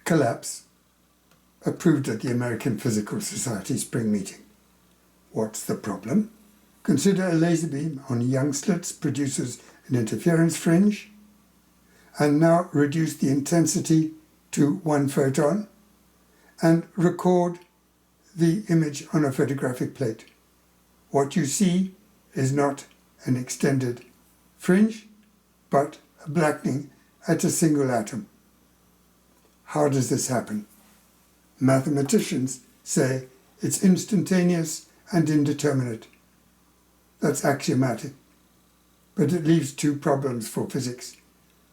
collapse approved at the American Physical Society Spring Meeting. What's the problem? Consider a laser beam on young slits produces an interference fringe, and now reduce the intensity to 1 photon and record the image on a photographic plate. What you see is not an extended fringe, but a blackening at a single atom. How does this happen? Mathematicians say it's instantaneous and indeterminate. That's axiomatic. But it leaves two problems for physics.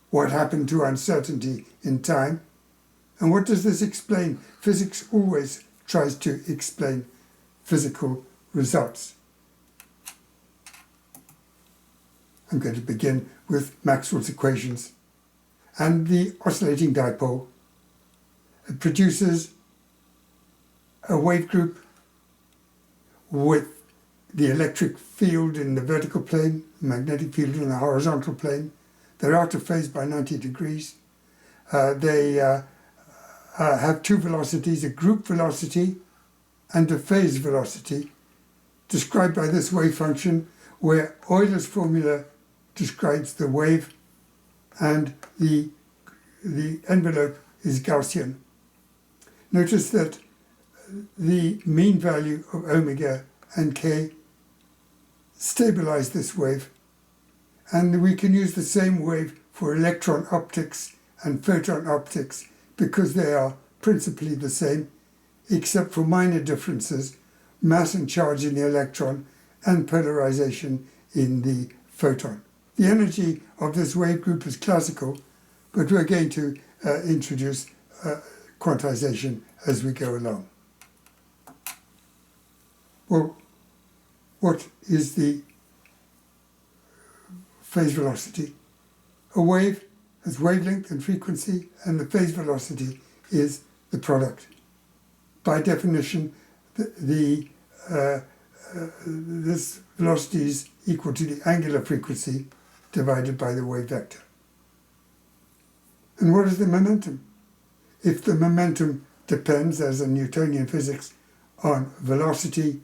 What happened to uncertainty in time? And what does this explain? Physics always tries to explain physical results. I'm going to begin with Maxwell's equations and the oscillating dipole. It produces a wave group with the electric field in the vertical plane, magnetic field in the horizontal plane. They're out of phase by 90 degrees. They have two velocities, a group velocity and a phase velocity, described by this wave function, where Euler's formula describes the wave and the envelope is Gaussian. Notice that the mean value of omega and k stabilize this wave, and we can use the same wave for electron optics and photon optics because they are principally the same, except for minor differences, mass and charge in the electron and polarization in the photon. The energy of this wave group is classical, but we're going to introduce quantization as we go along. Well, what is the phase velocity? A wave has wavelength and frequency, and the phase velocity is the product. By definition, this velocity is equal to the angular frequency divided by the wave vector. And what is the momentum? If the momentum depends, as in Newtonian physics, on velocity,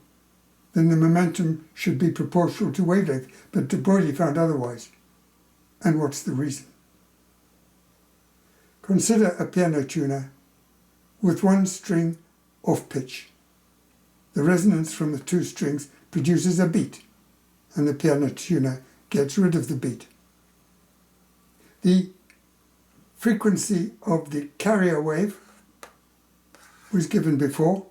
then the momentum should be proportional to wavelength, but de Broglie found otherwise. And what's the reason? Consider a piano tuner with one string off pitch. The resonance from the two strings produces a beat, and the piano tuner gets rid of the beat. The frequency of the carrier wave was given before,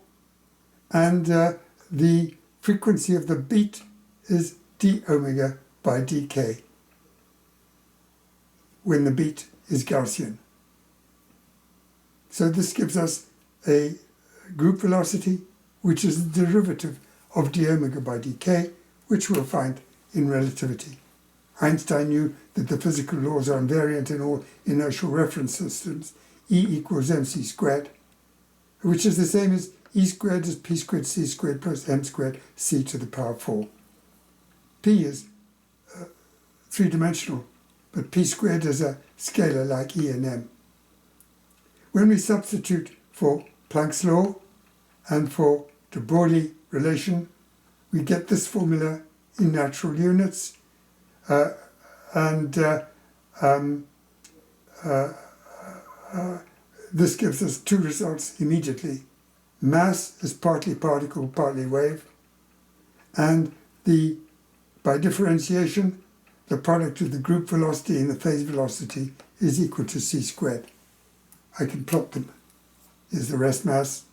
and the frequency of the beat is d omega by dk when the beat is Gaussian. So this gives us a group velocity, which is the derivative of d omega by dk, which we'll find in relativity. Einstein knew that the physical laws are invariant in all inertial reference systems. E equals mc squared, which is the same as E squared is p squared c squared plus m squared c to the power 4. P is three-dimensional, but p squared is a scalar like E and m. When we substitute for Planck's law and for de Broglie relation, we get this formula in natural units, this gives us two results immediately. Mass is partly particle, partly wave, and by differentiation, the product of the group velocity and the phase velocity is equal to c squared. I can plot them. Here's the rest mass,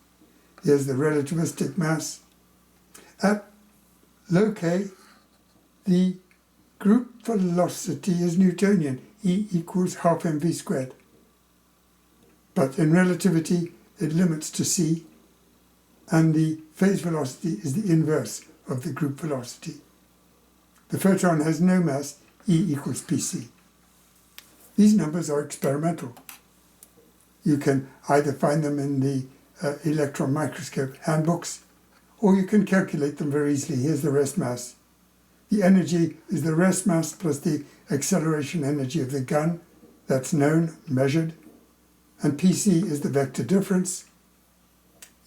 here's the relativistic mass. At low k, the group velocity is Newtonian, E equals half mv squared. But in relativity, it limits to c, and the phase velocity is the inverse of the group velocity. The photon has no mass, E equals pc. These numbers are experimental. You can either find them in the electron microscope handbooks, or you can calculate them very easily. Here's the rest mass. The energy is the rest mass plus the acceleration energy of the gun. That's known, measured. and PC is the vector difference.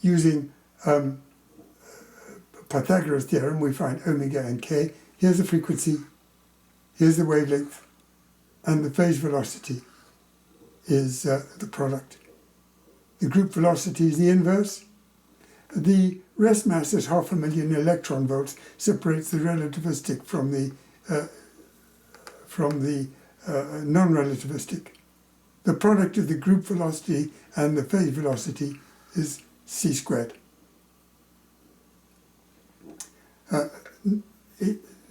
Using Pythagoras' theorem, we find omega and k. Here's the frequency, here's the wavelength, and the phase velocity is the product. The group velocity is the inverse. The rest mass is 500,000 electron volts, separates the relativistic from the non-relativistic. The product of the group velocity and the phase velocity is c squared.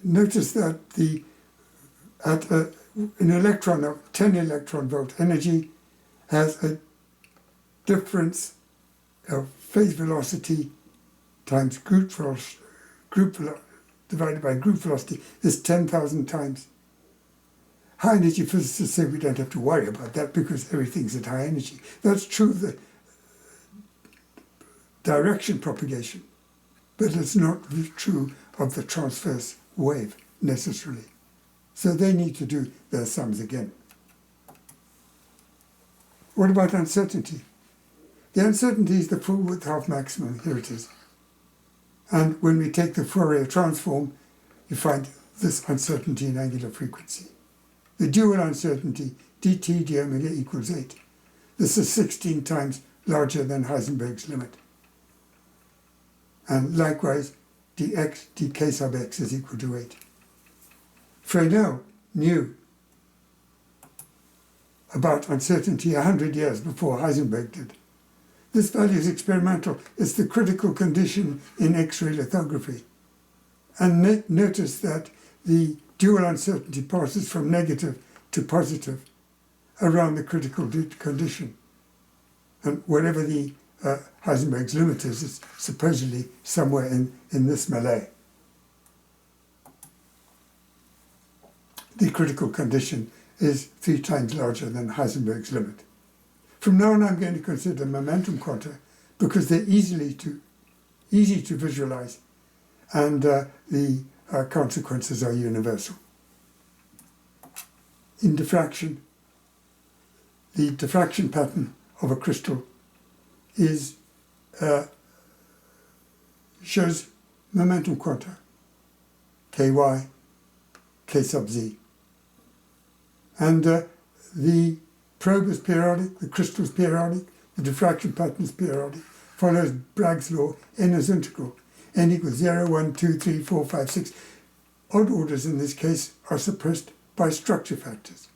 Notice that an electron of 10 electron volt energy has a difference of phase velocity times group velocity divided by group velocity is 10,000 times. High energy physicists say we don't have to worry about that because everything's at high energy. That's true of the direction propagation, but it's not true of the transverse wave necessarily. So they need to do their sums again. What about uncertainty? The uncertainty is the full width half maximum. Here it is. And when we take the Fourier transform, you find this uncertainty in angular frequency. The dual uncertainty, dt d omega equals 8. This is 16 times larger than Heisenberg's limit. And likewise, dk sub x is equal to 8. Fresnel knew about uncertainty 100 years before Heisenberg did. This value is experimental. It's the critical condition in X-ray lithography. And notice that the dual uncertainty passes from negative to positive around the critical condition. And whatever the Heisenberg's limit is, it's supposedly somewhere in this melee. The critical condition is 3 times larger than Heisenberg's limit. From now on, I'm going to consider momentum quanta because they're easy to visualize, and the consequences are universal. In diffraction, the diffraction pattern of a crystal shows momentum quanta, ky, k sub z. And the probe is periodic, the crystal is periodic, the diffraction pattern is periodic, follows Bragg's law, n is integral. N equals 0, 1, 2, 3, 4, 5, 6. Odd orders in this case are suppressed by structure factors.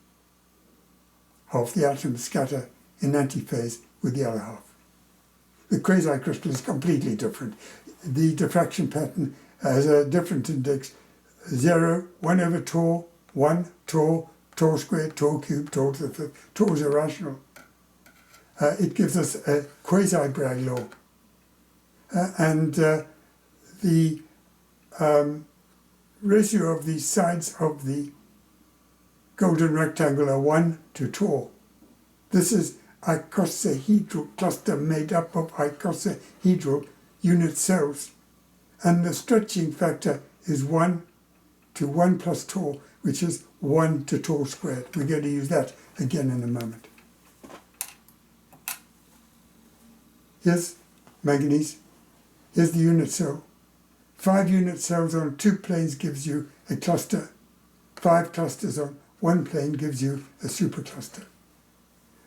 Half the atoms scatter in antiphase with the other half. The quasicrystal is completely different. The diffraction pattern has a different index, 0, 1 over tau, 1, tau, tau squared, tau cubed, tau to the fifth. Tau is irrational. It gives us a quasi-Bragg law. And the ratio of the sides of the golden rectangle are 1 to tau. This is icosahedral cluster made up of icosahedral unit cells. And the stretching factor is 1 to 1 plus tau, which is 1 to tau squared. We're going to use that again in a moment. Here's manganese. Here's the unit cell. 5 unit cells on 2 planes gives you a cluster. 5 clusters on 1 plane gives you a supercluster.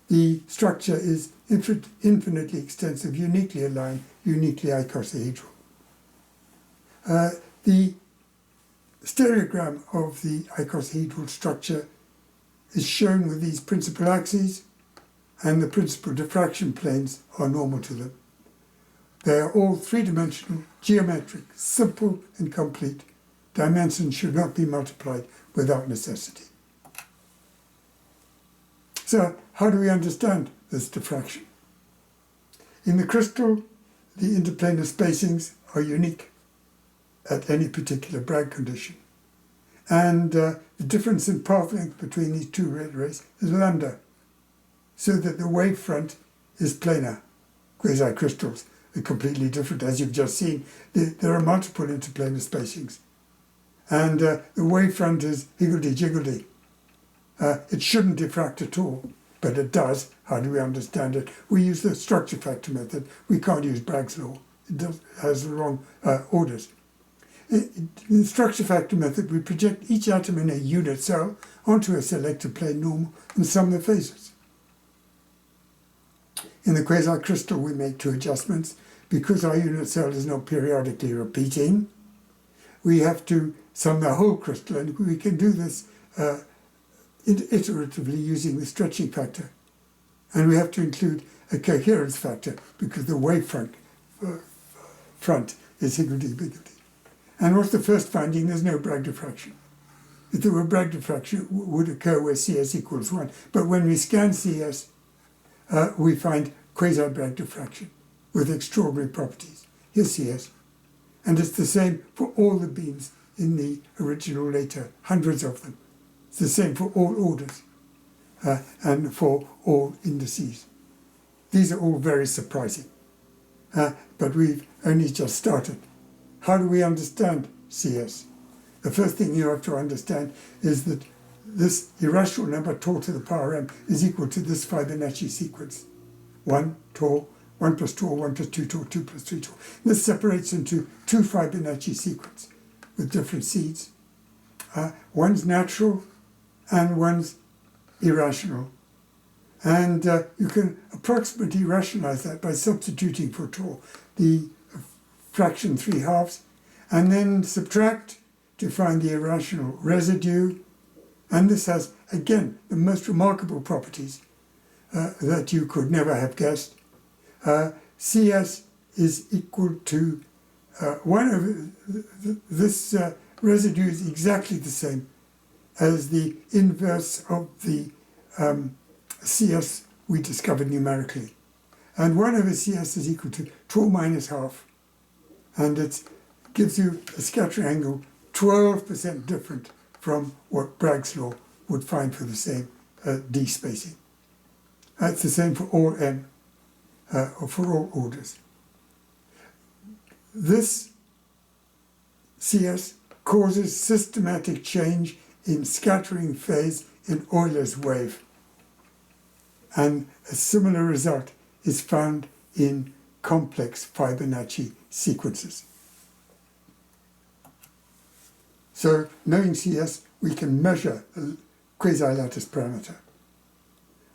The structure is infinitely extensive, uniquely aligned, uniquely icosahedral. The stereogram of the icosahedral structure is shown with these principal axes, and the principal diffraction planes are normal to them. They are all 3-dimensional, geometric, simple and complete. Dimensions should not be multiplied without necessity. So, how do we understand this diffraction? In the crystal, the interplanar spacings are unique at any particular Bragg condition. And the difference in path length between these 2 red rays is lambda, so that the wavefront is planar. Quasicrystals are completely different, as you've just seen. There are multiple interplanar spacings. And the wavefront is higgledy-jiggledy. It shouldn't diffract at all. but it does. How do we understand it? We use the structure factor method. We can't use Bragg's law. It has the wrong orders. In the structure factor method, we project each atom in a unit cell onto a selected plane normal and sum the phases. In the quasicrystal, we make two adjustments. Because our unit cell is not periodically repeating, we have to sum the whole crystal, and we can do this iteratively using the stretching factor. And we have to include a coherence factor because the wave front is higgledy-piggledy. And what's the first finding? There's no Bragg diffraction. If there were Bragg diffraction, it would occur where CS equals 1. But when we scan CS, we find quasi-Bragg diffraction with extraordinary properties. Here's CS. And it's the same for all the beams in the original later, hundreds of them. It's the same for all orders and for all indices. These are all very surprising. But we've only just started. How do we understand CS? The first thing you have to understand is that this irrational number tau to the power m is equal to this Fibonacci sequence. 1 tau, 1 plus tau, 1 plus 2 tau, 2 plus 3 tau. This separates into two Fibonacci sequences with different seeds. One's natural and one's irrational. And you can approximately rationalize that by substituting for tau the fraction 3/2 and then subtract to find the irrational residue. And this has, again, the most remarkable properties that you could never have guessed. CS is equal to 1 over this residue is exactly the same as the inverse of the CS we discovered numerically. And 1 over CS is equal to tau minus half. And it gives you a scattering angle 12% different from what Bragg's law would find for the same d spacing. That's the same for all n, or for all orders. This CS causes systematic change in scattering phase in Euler's wave. And a similar result is found in complex Fibonacci sequences. So, knowing CS, we can measure the quasi-lattice parameter.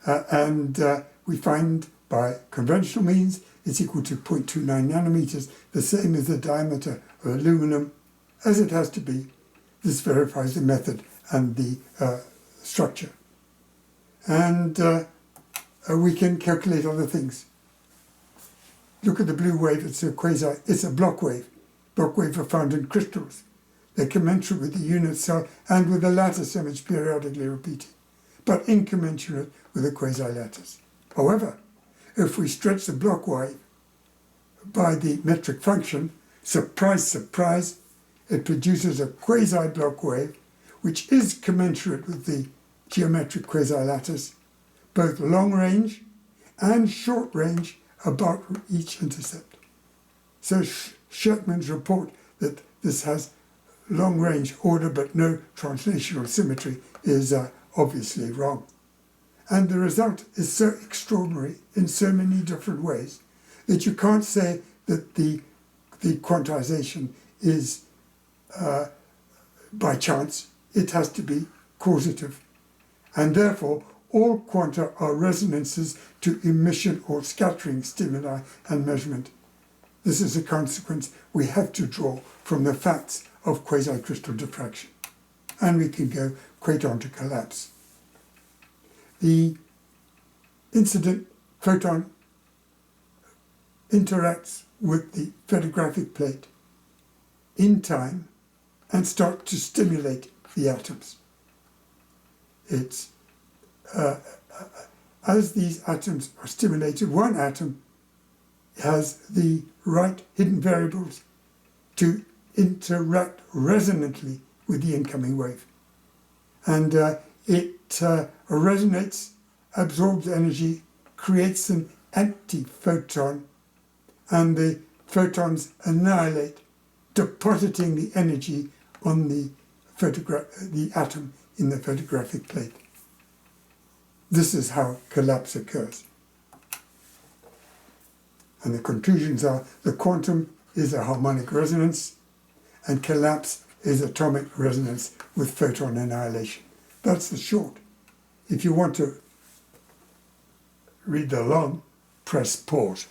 And we find by conventional means it's equal to 0.29 nanometers, the same as the diameter of aluminum, as it has to be. This verifies the method and the structure. And we can calculate other things. Look at the blue wave, it's a block wave. Block waves are found in crystals. They're commensurate with the unit cell and with the lattice image periodically repeating, but incommensurate with the quasi-lattice. However, if we stretch the block wave by the metric function, surprise, surprise, it produces a quasi-block wave, which is commensurate with the geometric quasi-lattice, both long range and short range about each intercept. So Scherkman's report that this has long range order but no translational symmetry is obviously wrong. And the result is so extraordinary in so many different ways that you can't say that the quantization is by chance. It has to be causative. And therefore, all quanta are resonances to emission or scattering stimuli and measurement. This is a consequence we have to draw from the facts of quasicrystal diffraction. And we can go quaton to collapse. The incident photon interacts with the photographic plate in time and starts to stimulate the atoms. It's as these atoms are stimulated, one atom has the right hidden variables to interact resonantly with the incoming wave. And it resonates, absorbs energy, creates an anti-photon, and the photons annihilate, depositing the energy on the atom in the photographic plate. This is how collapse occurs. And the conclusions are the quantum is a harmonic resonance and collapse is atomic resonance with photon annihilation. That's the short. If you want to read along, press pause.